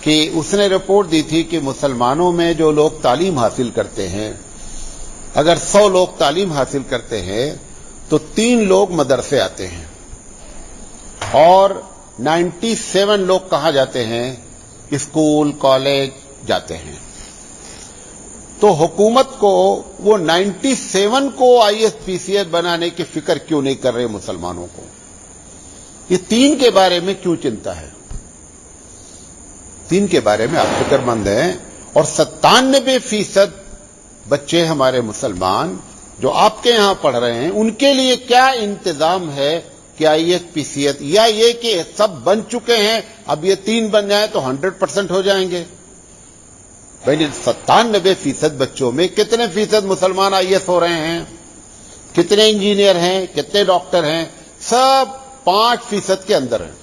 کہ اس نے رپورٹ دی تھی کہ مسلمانوں میں جو لوگ تعلیم حاصل کرتے ہیں، اگر 100 لوگ تعلیم حاصل کرتے ہیں تو 3 لوگ مدرسے آتے ہیں اور 97 لوگ کہاں جاتے ہیں؟ اسکول کالج جاتے ہیں۔ تو حکومت کو وہ 97 کو ISPCS بنانے کی فکر کیوں نہیں کر رہے مسلمانوں کو؟ یہ 3 کے بارے میں کیوں چنتا ہے؟ 3 کے بارے میں آپ فکر مند ہیں، اور 97% بچے ہمارے مسلمان جو آپ کے یہاں پڑھ رہے ہیں ان کے لیے کیا انتظام ہے کہ ISPCS، یا یہ کہ سب بن چکے ہیں اب یہ 3 بن جائیں تو 100% ہو جائیں گے؟ بھائی 97% بچوں میں کتنے فیصد مسلمان IS ہو رہے ہیں؟ کتنے انجینئر ہیں؟ کتنے ڈاکٹر ہیں؟ سب 5% کے اندر ہیں۔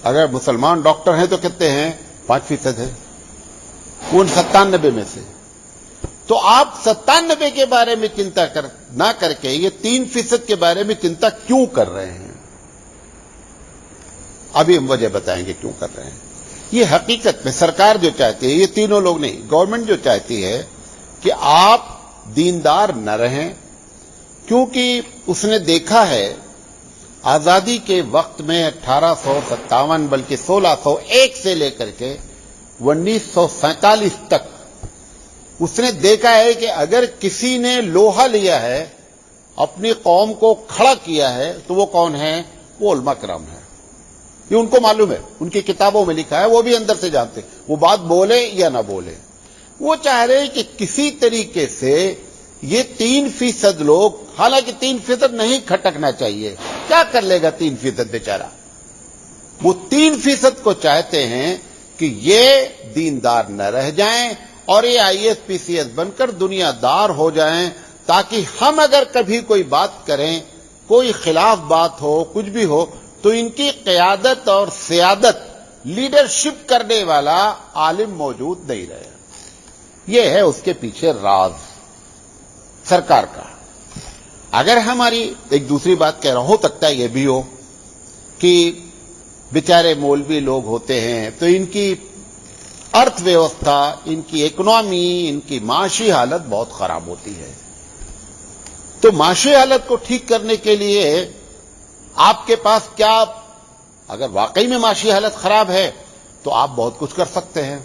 اگر مسلمان ڈاکٹر ہیں تو کتنے ہیں؟ 5% ہیں ان 97 میں سے۔ تو آپ 97 کے بارے میں چنتا نہ کر کے یہ 3% کے بارے میں چنتا کیوں کر رہے ہیں؟ ابھی ہم وجہ بتائیں گے کیوں کر رہے ہیں۔ یہ حقیقت میں سرکار جو چاہتی ہے، یہ تینوں لوگ نہیں، گورنمنٹ جو چاہتی ہے کہ آپ دیندار نہ رہیں، کیونکہ اس نے دیکھا ہے آزادی کے وقت میں 1857 بلکہ 1601 سے لے کر کے 1947 تک اس نے دیکھا ہے کہ اگر کسی نے لوہا لیا ہے، اپنی قوم کو کھڑا کیا ہے، تو وہ کون ہے؟ وہ علماء کرام ہے۔ یہ ان کو معلوم ہے، ان کی کتابوں میں لکھا ہے، وہ بھی اندر سے جانتے، وہ بات بولے یا نہ بولے۔ وہ چاہ رہے کہ کسی طریقے سے یہ 3% لوگ، حالانکہ 3% نہیں کھٹکنا چاہیے، کیا کر لے گا 3% بیچارہ؟ وہ 3% کو چاہتے ہیں کہ یہ دیندار نہ رہ جائیں اور یہ ISPCS بن کر دنیا دار ہو جائیں، تاکہ ہم اگر کبھی کوئی بات کریں، کوئی خلاف بات ہو، کچھ بھی ہو، تو ان کی قیادت اور سیادت، لیڈرشپ کرنے والا عالم موجود نہیں رہے۔ یہ ہے اس کے پیچھے راز سرکار کا۔ اگر ہماری ایک دوسری بات کہہ رہا ہوں، ہو سکتا ہے یہ بھی ہو کہ بیچارے مولوی لوگ ہوتے ہیں تو ان کی ارتھ ویوستھا، ان کی اکنامی، ان کی معاشی حالت بہت خراب ہوتی ہے۔ تو معاشی حالت کو ٹھیک کرنے کے لیے آپ کے پاس کیا، اگر واقعی میں معاشی حالت خراب ہے تو آپ بہت کچھ کر سکتے ہیں۔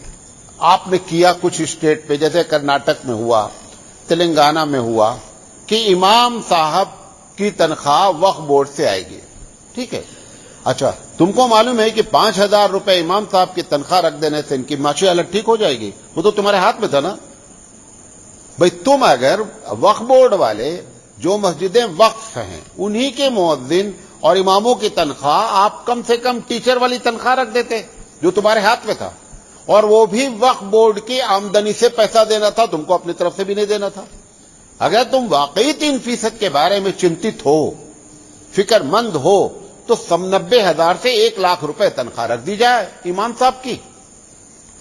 آپ نے کیا کچھ اسٹیٹ پہ، جیسے کرناٹک میں ہوا، تلنگانہ میں ہوا کہ امام صاحب کی تنخواہ وقف بورڈ سے آئے گی، ٹھیک ہے؟ اچھا، تم کو معلوم ہے کہ 5,000 روپے امام صاحب کی تنخواہ رکھ دینے سے ان کی معاشی حالت ٹھیک ہو جائے گی؟ وہ تو تمہارے ہاتھ میں تھا نا بھئی۔ تم اگر وقف بورڈ والے جو مسجدیں وقف ہیں انہی کے مؤذن اور اماموں کی تنخواہ آپ کم سے کم ٹیچر والی تنخواہ رکھ دیتے جو تمہارے ہاتھ میں تھا، اور وہ بھی وقف بورڈ کی آمدنی سے پیسہ دینا تھا، تم کو اپنی طرف سے بھی نہیں دینا تھا۔ اگر تم واقعی 3% کے بارے میں چنتت ہو، فکر مند ہو، تو 90,000 سے 1,00,000 روپے تنخواہ رکھ دی جائے امام صاحب کی،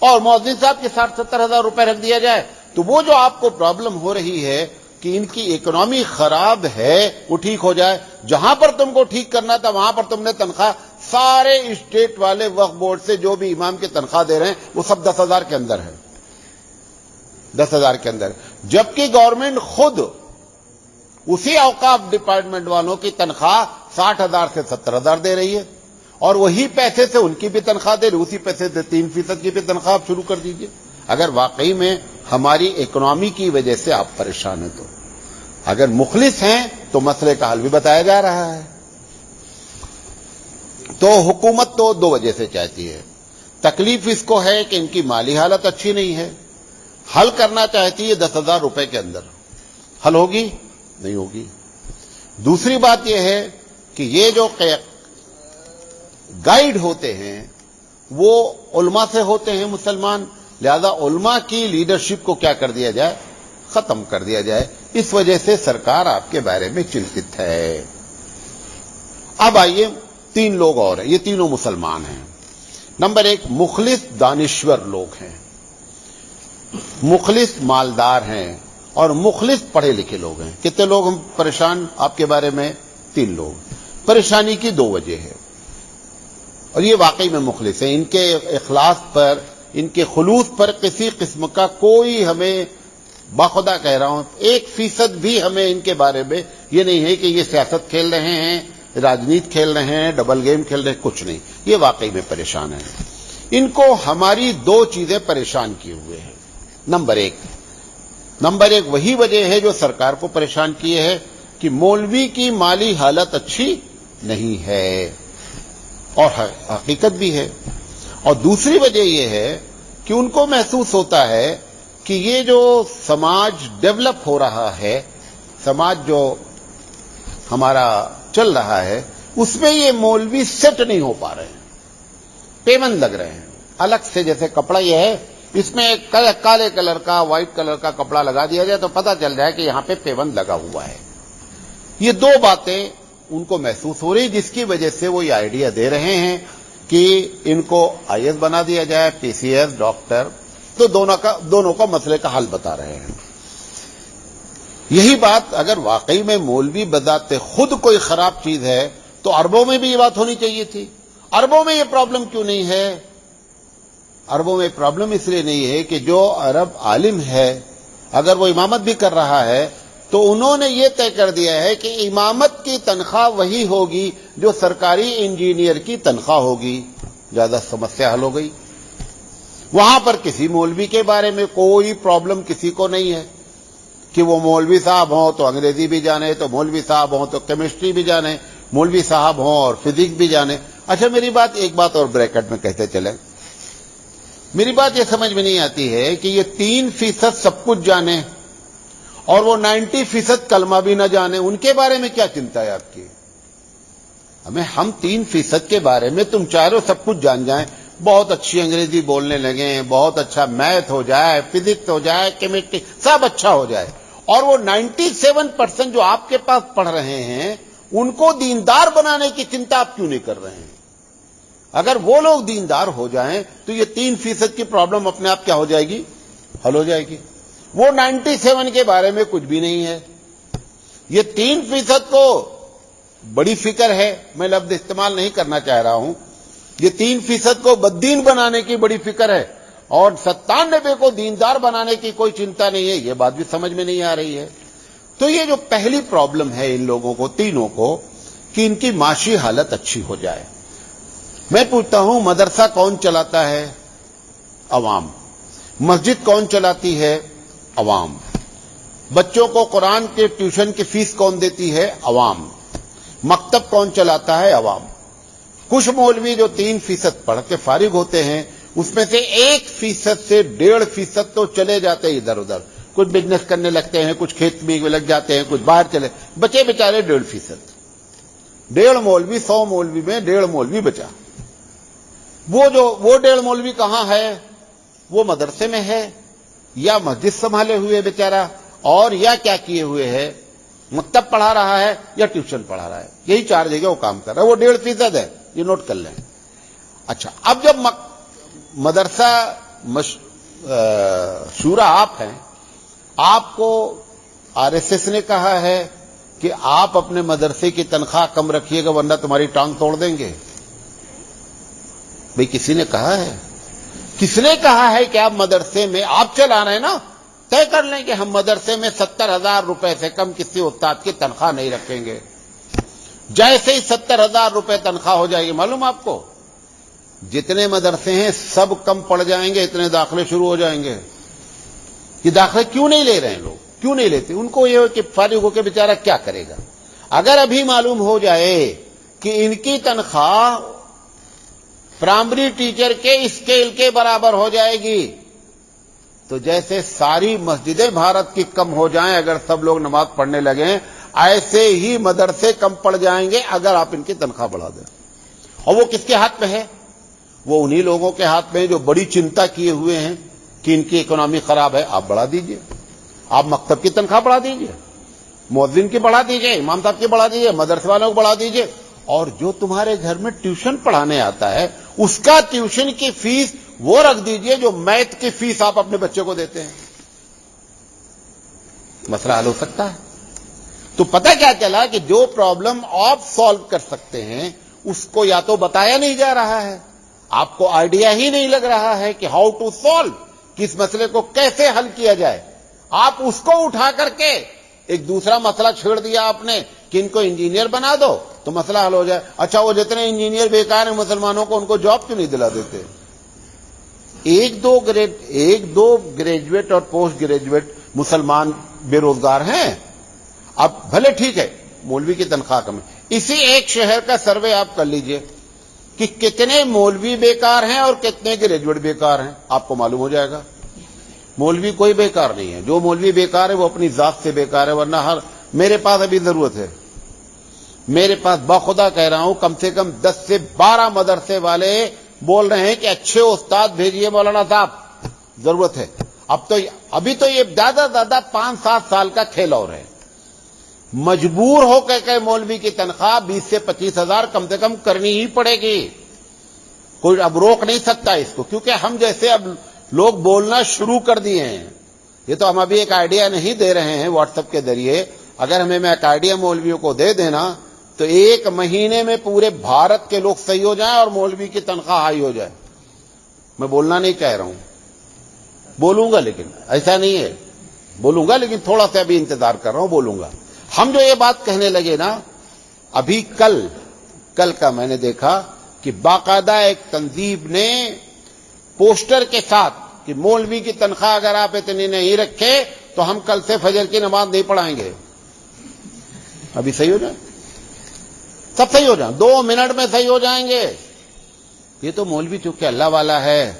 اور مؤذن صاحب کے 60,000-70,000 روپے رکھ دیا جائے۔ تو وہ جو آپ کو پرابلم ہو رہی ہے کہ ان کی اکنامی خراب ہے، وہ ٹھیک ہو جائے۔ جہاں پر تم کو ٹھیک کرنا تھا وہاں پر تم نے تنخواہ سارے اسٹیٹ والے وقف بورڈ سے جو بھی امام کی تنخواہ دے رہے ہیں وہ سب 10,000 کے اندر ہے، 10,000 کے اندر، جبکہ گورنمنٹ خود اسی اوقاف ڈپارٹمنٹ والوں کی تنخواہ 60,000 سے 70,000 دے رہی ہے، اور وہی پیسے سے ان کی بھی تنخواہ دے رہی، اسی پیسے سے 3% کی بھی تنخواہ آپ شروع کر دیجئے۔ اگر واقعی میں ہماری اکنامی کی وجہ سے آپ پریشان ہیں، تو اگر مخلص ہیں تو مسئلے کا حل بھی بتایا جا رہا ہے۔ تو حکومت تو 2 وجہ سے چاہتی ہے، تکلیف اس کو ہے کہ ان کی مالی حالت اچھی نہیں ہے، حل کرنا چاہتی ہے 10,000 روپے کے اندر، حل ہوگی؟ نہیں ہوگی۔ دوسری بات یہ ہے کہ یہ جو گائیڈ ہوتے ہیں وہ علماء سے ہوتے ہیں مسلمان، لہذا علماء کی لیڈرشپ کو کیا کر دیا جائے؟ ختم کر دیا جائے۔ اس وجہ سے سرکار آپ کے بارے میں چنتت ہے۔ اب آئیے 3 لوگ اور ہیں، یہ تینوں مسلمان ہیں۔ نمبر 1، مخلص دانشور لوگ ہیں، مخلص مالدار ہیں، اور مخلص پڑھے لکھے لوگ ہیں۔ کتنے لوگ ہم پریشان آپ کے بارے میں؟ 3 لوگ۔ پریشانی کی 2 وجہ ہے، اور یہ واقعی میں مخلص ہیں. ان کے اخلاص پر، ان کے خلوص پر کسی قسم کا کوئی، ہمیں باخدا کہہ رہا ہوں، 1% بھی ہمیں ان کے بارے میں یہ نہیں ہے کہ یہ سیاست کھیل رہے ہیں، راجنیت کھیل رہے ہیں، ڈبل گیم کھیل رہے ہیں، کچھ نہیں. یہ واقعی میں پریشان ہیں. ان کو ہماری 2 چیزیں پریشان کیے ہوئے ہیں. نمبر ایک وہی وجہ ہے جو سرکار کو پریشان کیے ہے کہ مولوی کی مالی حالت اچھی نہیں ہے، اور حقیقت بھی ہے. اور دوسری وجہ یہ ہے کہ ان کو محسوس ہوتا ہے کہ یہ جو سماج ڈیولپ ہو رہا ہے، سماج جو ہمارا چل رہا ہے، اس میں یہ مولوی سیٹ نہیں ہو پا رہے ہیں، پیمند لگ رہے ہیں. الگ سے جیسے کپڑا یہ ہے، اس میں کالے کلر کا، وائٹ کلر کا کپڑا لگا دیا جائے تو پتہ چل جائے کہ یہاں پہ پیمند لگا ہوا ہے. یہ 2 باتیں ان کو محسوس ہو رہی، جس کی وجہ سے وہ یہ آئیڈیا دے رہے ہیں کہ ان کو IAS بنا دیا جائے، PCS، ڈاکٹر. تو دونوں کا مسئلے کا حل بتا رہے ہیں. یہی بات اگر واقعی میں مولوی بذات خود کوئی خراب چیز ہے تو عربوں میں بھی یہ بات ہونی چاہیے تھی. عربوں میں یہ پرابلم کیوں نہیں ہے؟ عربوں میں پرابلم اس لیے نہیں ہے کہ جو عرب عالم ہے، اگر وہ امامت بھی کر رہا ہے تو انہوں نے یہ طے کر دیا ہے کہ امامت کی تنخواہ وہی ہوگی جو سرکاری انجینئر کی تنخواہ ہوگی. زیادہ سمسیا حل ہو گئی. وہاں پر کسی مولوی کے بارے میں کوئی پرابلم کسی کو نہیں ہے کہ وہ مولوی صاحب ہوں تو انگریزی بھی جانے، تو مولوی صاحب ہوں تو کیمسٹری بھی جانے، مولوی صاحب ہوں اور فزکس بھی جانے. اچھا میری ایک بات اور بریکٹ میں کہتے چلیں. میری بات یہ سمجھ میں نہیں آتی ہے کہ یہ 3% سب کچھ جانے اور وہ 90% کلمہ بھی نہ جانے، ان کے بارے میں کیا چنتا ہے آپ کی؟ ہم 3% کے بارے میں تم چاروں سب کچھ جان جائیں، بہت اچھی انگریزی بولنے لگیں، بہت اچھا میتھ ہو جائے، فزکس ہو جائے، کیمسٹری سب اچھا ہو جائے، اور وہ 97% جو آپ کے پاس پڑھ رہے ہیں ان کو دیندار بنانے کی چنتا آپ کیوں نہیں کر رہے ہیں؟ اگر وہ لوگ دیندار ہو جائیں تو یہ 3% کی پرابلم اپنے آپ کیا ہو جائے گی؟ حل ہو جائے گی. وہ 97 کے بارے میں کچھ بھی نہیں ہے. یہ 3% کو بڑی فکر ہے، میں لفظ استعمال نہیں کرنا چاہ رہا ہوں. یہ 3% کو بددین بنانے کی بڑی فکر ہے، اور 97 کو دیندار بنانے کی کوئی چنتا نہیں ہے. یہ بات بھی سمجھ میں نہیں آ رہی ہے. تو یہ جو پہلی پرابلم ہے ان لوگوں کو، تینوں کو، کہ ان کی معاشی حالت اچھی ہو جائے. میں پوچھتا ہوں، مدرسہ کون چلاتا ہے؟ عوام. مسجد کون چلاتی ہے؟ عوام. بچوں کو قرآن کے ٹیوشن کی فیس کون دیتی ہے؟ عوام. مکتب کون چلاتا ہے؟ عوام. کچھ مولوی جو 3% پڑھ کے فارغ ہوتے ہیں، اس میں سے 1% سے 1.5% تو چلے جاتے ہیں ادھر ادھر، کچھ بزنس کرنے لگتے ہیں، کچھ کھیت میں لگ جاتے ہیں، کچھ باہر چلے، بچے بیچارے 1.5%. 1.5 مولوی 100 مولوی میں 1.5 مولوی بچا. وہ 1.5 مولوی کہاں ہے؟ وہ مدرسے میں ہے، یا مسجد سنبھالے ہوئے بیچارہ، اور یا کیا کیے ہوئے ہے، مکتب پڑھا رہا ہے یا ٹیوشن پڑھا رہا ہے. یہی 4 جگہ وہ کام کر رہا ہے. وہ 1.5% ہے، یہ نوٹ کر لیں. اچھا، اب جب مدرسہ شورا آپ ہیں، آپ کو RSS نے کہا ہے کہ آپ اپنے مدرسے کی تنخواہ کم رکھیے گا ورنہ تمہاری ٹانگ توڑ دیں گے. بھئی کسی نے کہا ہے؟ کس نے کہا ہے کہ آپ مدرسے میں، آپ چلا رہے ہیں نا، طے کر لیں کہ ہم مدرسے میں 70,000 روپے سے کم کسی استاد کی تنخواہ نہیں رکھیں گے. جیسے ہی 70,000 روپے تنخواہ ہو جائے گی، معلوم آپ کو جتنے مدرسے ہیں سب کم پڑ جائیں گے، اتنے داخلے شروع ہو جائیں گے. یہ داخلے کیوں نہیں لے رہے ہیں لوگ؟ کیوں نہیں لیتے؟ ان کو یہ کہ فارغ ہو کے بیچارہ کیا کرے گا. اگر ابھی معلوم ہو جائے کہ ان کی تنخواہ پرائمری ٹیچر کے اسکیل کے برابر ہو جائے گی تو جیسے ساری مسجدیں بھارت کی کم ہو جائیں اگر سب لوگ نماز پڑھنے لگیں، ایسے ہی مدرسے کم پڑ جائیں گے اگر آپ ان کی تنخواہ بڑھا دیں. اور وہ کس کے ہاتھ میں ہے؟ وہ انہی لوگوں کے ہاتھ میں جو بڑی چنتا کیے ہوئے ہیں کہ ان کی اکنامی خراب ہے. آپ بڑھا دیجئے، آپ مکتب کی تنخواہ بڑھا دیجئے، مؤذن کی بڑھا دیجئے، امام صاحب کی بڑھا دیجئے، مدرسے والوں کو بڑھا دیجئے، اور جو تمہارے گھر میں ٹیوشن پڑھانے آتا ہے اس کا ٹیوشن کی فیس وہ رکھ دیجئے جو میتھ کی فیس آپ اپنے بچے کو دیتے ہیں. مسئلہ حل ہو سکتا ہے. تو پتہ کیا چلا کہ جو پرابلم آپ سالو کر سکتے ہیں اس کو یا تو بتایا نہیں جا رہا ہے, آپ کو آئیڈیا ہی نہیں لگ رہا ہے کہ ہاؤ ٹو سالو, کس مسئلے کو کیسے حل کیا جائے. آپ اس کو اٹھا کر کے ایک دوسرا مسئلہ چھیڑ دیا آپ نے کہ ان کو انجینئر بنا دو تو مسئلہ حل ہو جائے. اچھا, وہ جتنے انجینئر بیکار ہیں مسلمانوں کو, ان کو جاب کیوں نہیں دلا دیتے؟ ایک دو گریجویٹ اور پوسٹ گریجویٹ مسلمان بے روزگار ہیں. اب بھلے ٹھیک ہے مولوی کی تنخواہ کم ہے, اسی ایک شہر کا سروے آپ کر لیجئے کہ کتنے مولوی بیکار ہیں اور کتنے گریجویٹ بیکار ہیں, آپ کو معلوم ہو جائے گا. مولوی کوئی بیکار نہیں ہے, جو مولوی بیکار ہے وہ اپنی ذات سے بیکار ہے. ورنہ میرے پاس ابھی ضرورت ہے, میرے پاس بخدا کہہ رہا ہوں کم سے کم 10 سے 12 مدرسے والے بول رہے ہیں کہ اچھے استاد بھیجیے مولانا صاحب, ضرورت ہے. ابھی تو یہ زیادہ 5-7 سال کا کھیل اور ہے. مجبور ہو کہ مولوی کی تنخواہ 20 سے 25 ہزار کم سے کم کرنی ہی پڑے گی. کوئی اب روک نہیں سکتا اس کو, کیونکہ ہم جیسے اب لوگ بولنا شروع کر دیے ہیں. یہ تو ہم ابھی ایک آئیڈیا نہیں دے رہے ہیں واٹس ایپ کے ذریعے, اگر ہمیں ایک آئیڈیا مولویوں کو دے دینا تو 1 مہینے میں پورے بھارت کے لوگ صحیح ہو جائیں اور مولوی کی تنخواہ ہائی ہو جائے. میں بولنا نہیں چاہ رہا ہوں, بولوں گا, لیکن ایسا نہیں ہے, بولوں گا لیکن تھوڑا سا ابھی انتظار کر رہا ہوں, بولوں گا. ہم جو یہ بات کہنے لگے نا, ابھی کل کا میں نے دیکھا کہ باقاعدہ ایک تنظیم نے پوسٹر کے ساتھ کہ مولوی کی تنخواہ اگر آپ اتنی نہیں رکھے تو ہم کل سے فجر کی نماز نہیں پڑھائیں گے. ابھی صحیح ہو جائے, سب صحیح ہو جائیں, 2 منٹ میں صحیح ہو جائیں گے. یہ تو مولوی چونکہ اللہ والا ہے,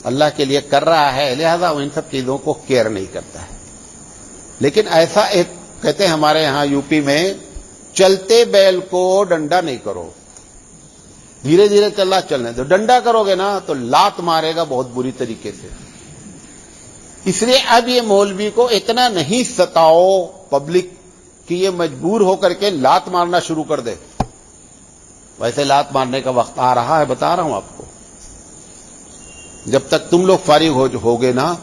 اللہ کے لیے کر رہا ہے, لہذا وہ ان سب چیزوں کو کیئر نہیں کرتا ہے. لیکن ایسا ایک کہتے ہیں ہمارے یہاں یو پی میں, چلتے بیل کو ڈنڈا نہیں کرو, دھیرے دھیرے چلنے دو. ڈنڈا کرو گے نا تو لات مارے گا بہت بری طریقے سے. اس لیے اب یہ مولوی کو اتنا نہیں ستاؤ پبلک کہ یہ مجبور ہو کر کے لات مارنا شروع کر دے. ویسے لات مارنے کا وقت آ رہا ہے, بتا رہا ہوں آپ کو. جب تک تم لوگ فارغ ہوگے نا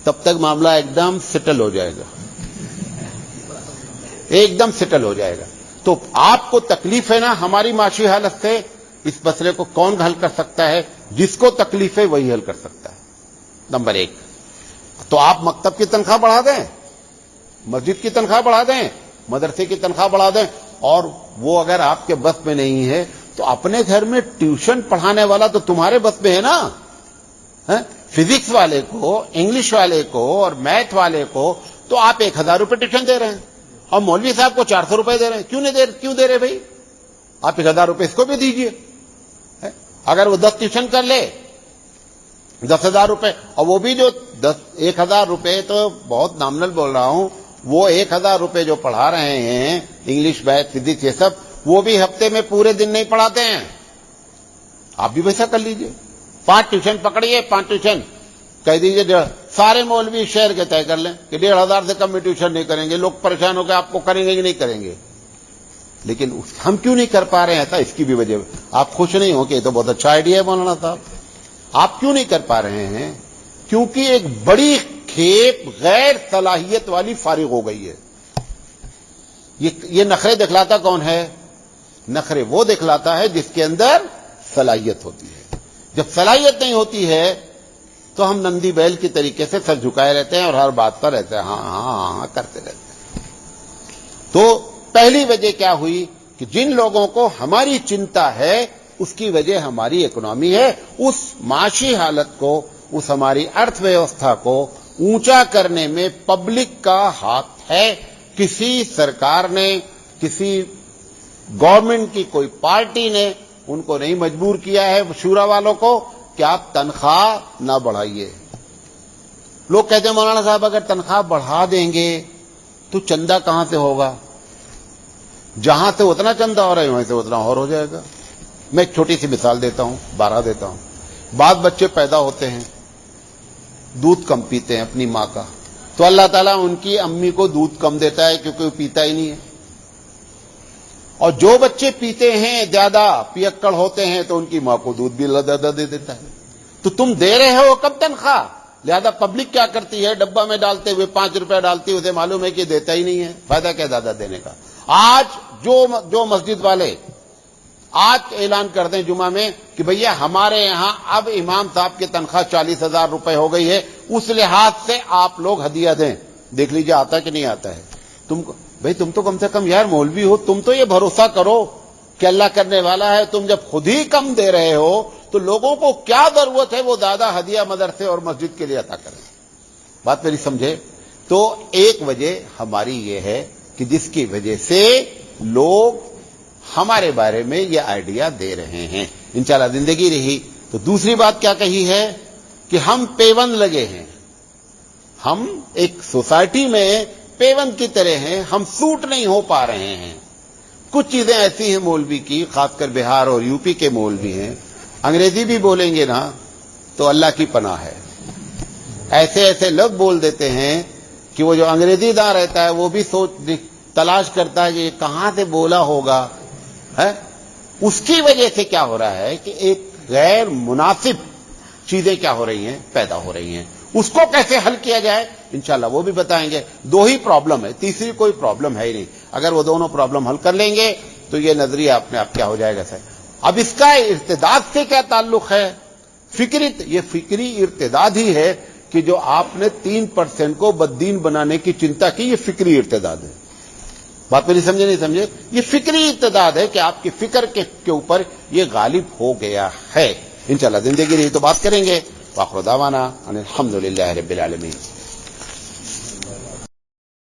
تب تک معاملہ ایک دم سیٹل ہو جائے گا, ایک دم سیٹل ہو جائے گا. تو آپ کو تکلیف ہے نا ہماری معاشی حالت سے, اس مسئلے کو کون حل کر سکتا ہے؟ جس کو تکلیف ہے وہی حل کر سکتا ہے. نمبر 1 تو آپ مکتب کی تنخواہ بڑھا دیں, مسجد کی تنخواہ بڑھا دیں, مدرسے کی تنخواہ بڑھا دیں. اور وہ اگر آپ کے بس میں نہیں ہے تو اپنے گھر میں ٹیوشن پڑھانے والا تو تمہارے بس میں ہے نا. فزکس والے کو, انگلش والے کو اور میتھ والے کو تو آپ 1000 روپے ٹیوشن دے رہے ہیں اور مولوی صاحب کو 400 روپے دے رہے ہیں. کیوں دے رہے بھائی؟ آپ 1000 روپے اس کو بھی دیجئے. اگر وہ 10 ٹیوشن کر لے 10,000 روپے, اور وہ بھی جو 1,000 روپے تو بہت نامنل بول رہا ہوں, وہ 1,000 روپے جو پڑھا رہے ہیں انگلش میتھ فزکس یہ سب, وہ بھی ہفتے میں پورے دن نہیں پڑھاتے ہیں. آپ بھی ویسا کر لیجئے, 5 ٹیوشن پکڑیے, 5 ٹیوشن کہہ دیجئے. سارے مولوی شہر کے طے کر لیں کہ 1,500 سے کم میں ٹیوشن نہیں کریں گے. لوگ پریشان ہو کے آپ کو کریں گے کہ نہیں کریں گے. لیکن ہم کیوں نہیں کر پا رہے ہیں ایسا؟ اس کی بھی وجہ آپ خوش نہیں ہو کہ یہ تو بہت اچھا آئیڈیا ہے مولانا صاحب. آپ کیوں نہیں کر پا رہے ہیں؟ کیونکہ ایک بڑی کھیپ غیر صلاحیت والی فارغ ہو گئی ہے. یہ نخرے دکھلاتا کون ہے؟ نخرے وہ دکھلاتا ہے جس کے اندر صلاحیت ہوتی ہے. جب صلاحیت نہیں ہوتی ہے تو ہم نندی بیل کی طریقے سے سر جھکائے رہتے ہیں اور ہر بات پر رہتے ہیں ہاں کرتے رہتے ہیں. تو پہلی وجہ کیا ہوئی کہ جن لوگوں کو ہماری چنتا ہے اس کی وجہ ہماری اکنامی ہے. اس معاشی حالت کو, اس ہماری ارتھ ویوستھا کو اونچا کرنے میں پبلک کا ہاتھ ہے. کسی سرکار نے, کسی گورنمنٹ کی کوئی پارٹی نے ان کو نہیں مجبور کیا ہے شورا والوں کو کہ آپ تنخواہ نہ بڑھائیے. لوگ کہتے ہیں مولانا صاحب اگر تنخواہ بڑھا دیں گے تو چندہ کہاں سے ہوگا؟ جہاں سے اتنا چندہ ہو رہا ہے وہیں سے اتنا اور ہو جائے گا. میں ایک چھوٹی سی مثال دیتا ہوں, 12 دیتا ہوں. بعض بچے پیدا ہوتے ہیں دودھ کم پیتے ہیں اپنی ماں کا, تو اللہ تعالیٰ ان کی امی کو دودھ کم دیتا ہے کیونکہ وہ پیتا ہی نہیں ہے. اور جو بچے پیتے ہیں زیادہ پیکڑ ہوتے ہیں تو ان کی ماں کو دودھ بھی زیادہ دے دیتا ہے. تو تم دے رہے ہو کم تنخواہ, لہذا پبلک کیا کرتی ہے؟ ڈبہ میں ڈالتے ہوئے 5 روپے ڈالتی ہے, اسے معلوم ہے کہ دیتا ہی نہیں ہے, فائدہ کیا زیادہ دینے کا. آج جو مسجد والے آج اعلان کر دیں جمعہ میں کہ بھیا ہمارے یہاں اب امام صاحب کی تنخواہ 40,000 روپے ہو گئی ہے، اس لحاظ سے آپ لوگ ہدیہ دیں، دیکھ لیجیے آتا ہے کہ نہیں آتا ہے۔ تم تو کم سے کم یار مولوی ہو، تم تو یہ بھروسہ کرو کہ اللہ کرنے والا ہے، تم جب خود ہی کم دے رہے ہو تو لوگوں کو کیا ضرورت ہے وہ زیادہ ہدیہ مدرسے اور مسجد کے لیے عطا کریں۔ بات میری سمجھے؟ تو ایک وجہ ہماری یہ ہے کہ جس کی وجہ سے لوگ ہمارے بارے میں یہ آئیڈیا دے رہے ہیں، انشاءاللہ زندگی رہی۔ تو دوسری بات کیا کہی ہے کہ ہم پیوند لگے ہیں، ہم ایک سوسائٹی میں پیوند کی طرح ہیں، ہم سوٹ نہیں ہو پا رہے ہیں۔ کچھ چیزیں ایسی ہیں مولوی کی، خاص کر بہار اور یو پی کے مولوی ہیں، انگریزی بھی بولیں گے نا تو اللہ کی پناہ ہے، ایسے ایسے لفظ بول دیتے ہیں کہ وہ جو انگریزی داں رہتا ہے وہ بھی تلاش کرتا ہے کہ یہ کہاں سے بولا ہوگا ہے۔ اس کی وجہ سے کیا ہو رہا ہے کہ ایک غیر مناسب چیزیں کیا ہو رہی ہیں، پیدا ہو رہی ہیں۔ اس کو کیسے حل کیا جائے انشاءاللہ وہ بھی بتائیں گے۔ دو ہی پرابلم ہے، تیسری کوئی پرابلم ہے ہی نہیں۔ اگر وہ دونوں پرابلم حل کر لیں گے تو یہ نظریہ اپنے آپ کیا ہو جائے گا۔ اب اس کا ارتداد سے کیا تعلق ہے؟ یہ فکری ارتداد ہی ہے کہ جو آپ نے 3% کو بددین بنانے کی چنتا کی، یہ فکری ارتداد ہے۔ بات میری سمجھے نہیں سمجھے؟ یہ فکری ارتداد ہے کہ آپ کی فکر کے اوپر یہ غالب ہو گیا ہے۔ انشاءاللہ زندگی رہی تو بات کریں گے۔ وآخر دعوانا ان الحمدللہ رب العالمین۔